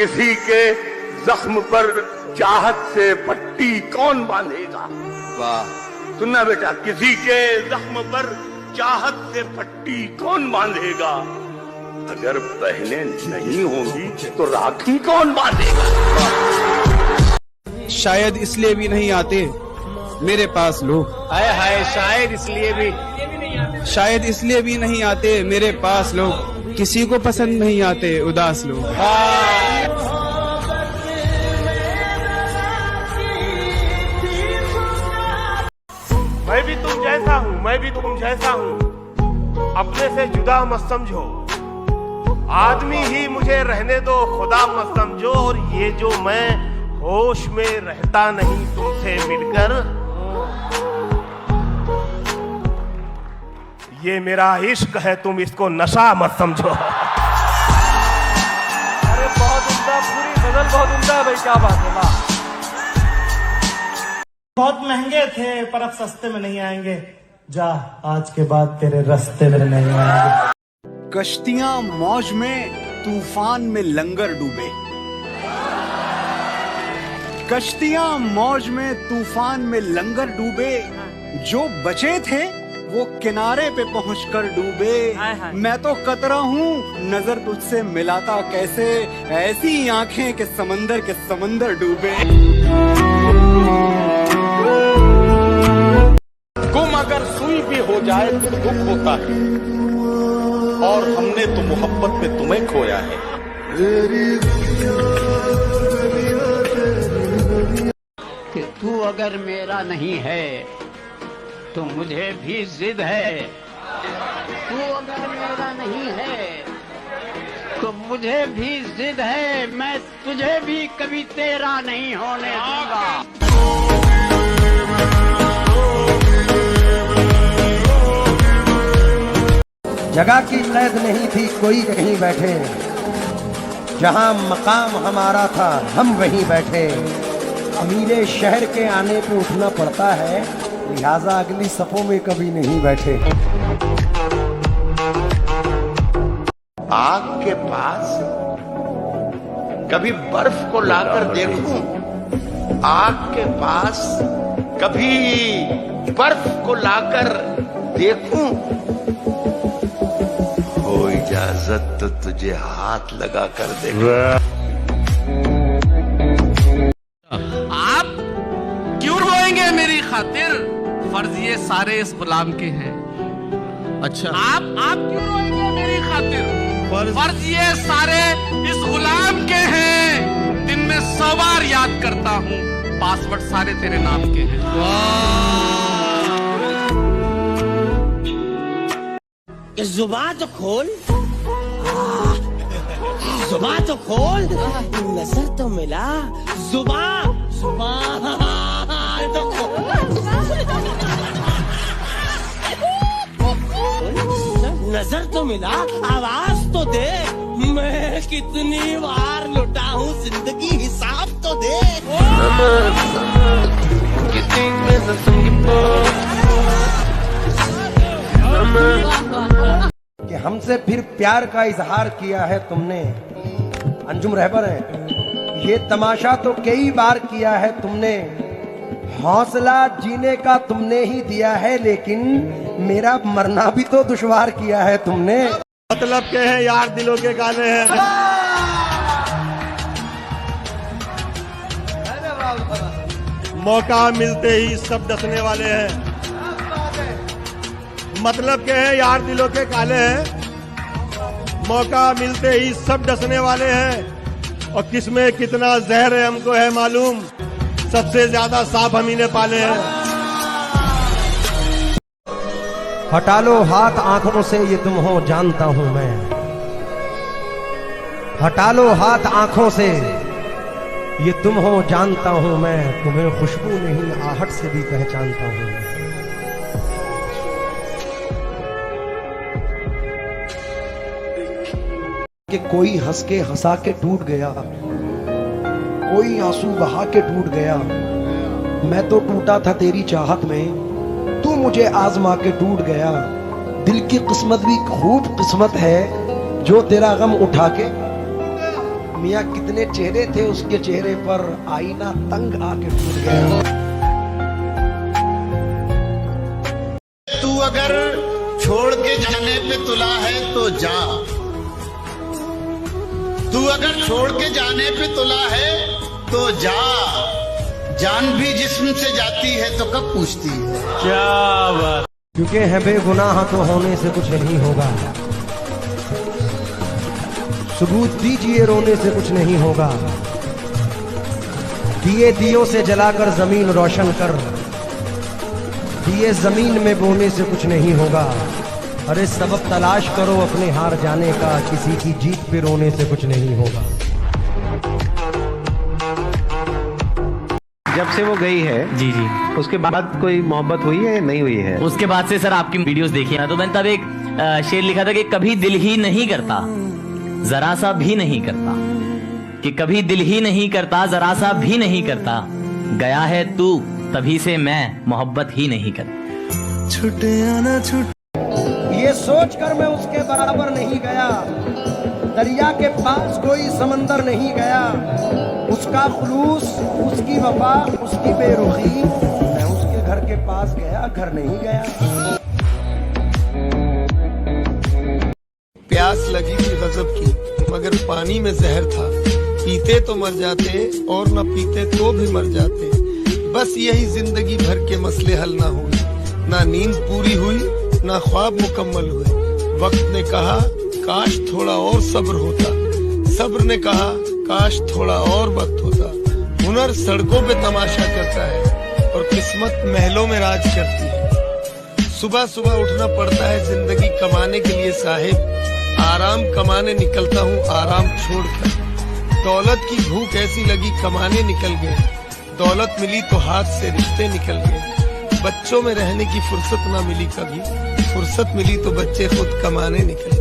किसी के जख्म पर चाहत से पट्टी कौन बांधेगा। वाह, सुनना बेटा, किसी के जख्म पर चाहत से पट्टी कौन बांधेगा। अगर बहनें नहीं होंगी तो राखी कौन बांधेगा। शायद इसलिए भी नहीं आते मेरे पास लोग। हाय हाय, शायद इसलिए भी नहीं आते मेरे पास लोग। किसी को पसंद नहीं आते उदास लोग। मैं भी तुम जैसा हूँ, मैं भी तुम जैसा हूँ, अपने से जुदा मत समझो। आदमी ही मुझे रहने दो, खुदा मत समझो। और ये जो मैं होश में रहता नहीं तुमसे मिलकर, ये मेरा इश्क है, तुम इसको नशा मत समझो। अरे बहुत उम्दा, पूरी गजल बहुत उम्दा है भाई, क्या बात है। वाह, बहुत महंगे थे पर अब सस्ते में नहीं आएंगे। जा, आज के बाद तेरे रास्ते में नहीं आएंगे। कश्तियां मौज में, तूफान में लंगर डूबे। कश्तियां मौज में, तूफान में लंगर डूबे। जो बचे थे वो किनारे पे पहुंचकर डूबे। मैं तो कतरा हूँ, नजर तुझसे मिलाता कैसे, ऐसी आंखें के समंदर डूबे। गुम अगर सुई भी हो जाए तो दुख होता है, और हमने तो मोहब्बत में तुम्हें खोया है। कि तू अगर मेरा नहीं है तो मुझे भी जिद है। तू अगर मेरा नहीं है तो मुझे भी जिद है। मैं तुझे भी कभी तेरा नहीं होने दूंगा। जगह की कैद नहीं थी, कोई कहीं बैठे। जहां मकाम हमारा था हम वहीं बैठे। अमीरे शहर के आने पे उठना पड़ता है, लिहाजा अगली सफों में कभी नहीं बैठे। आग के पास कभी बर्फ को लाकर देखूं, आग के पास कभी बर्फ को लाकर देखूं। हो इजाजत तो तुझे हाथ लगा कर देखूं। आप क्यों रोएंगे मेरी खातिर, फर्ज ये सारे इस गुलाम के हैं। अच्छा, आप क्यों रोएंगे मेरी खातिर, फर्ज ये सारे इस गुलाम के हैं। दिन में 100 बार याद करता हूँ, पासवर्ड सारे तेरे नाम के हैं। जुबान तो खोल, जुबान तो खोल, नजर तो मिला, जुबान तो खोल, नजर तो मिला, आवाज तो दे। मैं कितनी बार लुटा हूँ जिंदगी, हिसाब तो दे। कि हमसे फिर प्यार का इजहार किया है तुमने। अंजुम रहबर है, ये तमाशा तो कई बार किया है तुमने। हौसला जीने का तुमने ही दिया है, लेकिन मेरा मरना भी तो दुश्वार किया है तुमने। मतलब के हैं यार, दिलों के गाने हैं। मौका मिलते ही सब डसने वाले हैं। मतलब के हैं यार, दिलों के काले हैं। मौका मिलते ही सब डसने वाले हैं। और किसमें कितना जहर है हमको है मालूम। सबसे ज्यादा सांप हम ही ने पाले हैं। हटा लो हाथ आंखों से, ये तुम हो जानता हूं मैं। हटा लो हाथ आंखों से, ये तुम हो जानता हूं मैं। तुम्हें खुशबू नहीं आहट से भी पहचानता हूं मैं। कि कोई हंस के हंसा के टूट गया, कोई आंसू बहा के टूट गया। मैं तो टूटा था तेरी चाहत में, तू मुझे आजमा के टूट गया। दिल की किस्मत भी खूब किस्मत है, जो तेरा गम उठा के मियाँ कितने चेहरे थे उसके चेहरे पर, आईना तंग आके टूट गया। तू अगर छोड़ के जाने पे तुला है तो जा, तू अगर छोड़ के जाने पे तुला है तो जा, जान भी जिस्म से जाती है तो कब पूछती है। क्या बात। क्योंकि है बेगुनाह तो होने से कुछ नहीं होगा, सबूत दीजिए रोने से कुछ नहीं होगा, दिए दियों से जलाकर जमीन रोशन कर, दिए जमीन में बोने से कुछ नहीं होगा। अरे सबब तलाश करो अपने हार जाने का, किसी की जीत पे रोने से कुछ नहीं होगा। जब से वो गई है जी जी, उसके बाद कोई मोहब्बत हुई है नहीं हुई है? उसके बाद से सर आपकी वीडियोस देखी ना, तो मैंने तब एक शेर लिखा था कि कभी दिल ही नहीं करता जरा सा भी नहीं करता, कि कभी दिल ही नहीं करता जरा सा भी नहीं करता, गया है तू तभी से मैं मोहब्बत ही नहीं करता। छुटे आना छुट, ये सोच कर मैं उसके बराबर नहीं गया, दरिया के पास कोई समंदर नहीं गया, उसका खुलूस, उसकी वफा, उसकी बेरुखी, मैं उसके घर के पास गया, घर नहीं गया। प्यास लगी थी गजब की, मगर पानी में जहर था, पीते तो मर जाते और न पीते तो भी मर जाते। बस यही जिंदगी भर के मसले हल ना हुए, ना नींद पूरी हुई ना ख्वाब मुकम्मल हुए। वक्त ने कहा काश थोड़ा और सब्र होता, सब्र ने कहा काश थोड़ा और वक्त होता। हुनर सड़कों पे तमाशा करता है और किस्मत महलों में राज करती है। सुबह सुबह उठना पड़ता है जिंदगी कमाने के लिए साहिब, आराम कमाने निकलता हूँ आराम छोड़कर। दौलत की भूख ऐसी लगी कमाने निकल गए, दौलत मिली तो हाथ से रिश्ते निकल गए। बच्चों में रहने की फुर्सत ना मिली कभी, फुर्सत मिली तो बच्चे खुद कमाने निकल गए।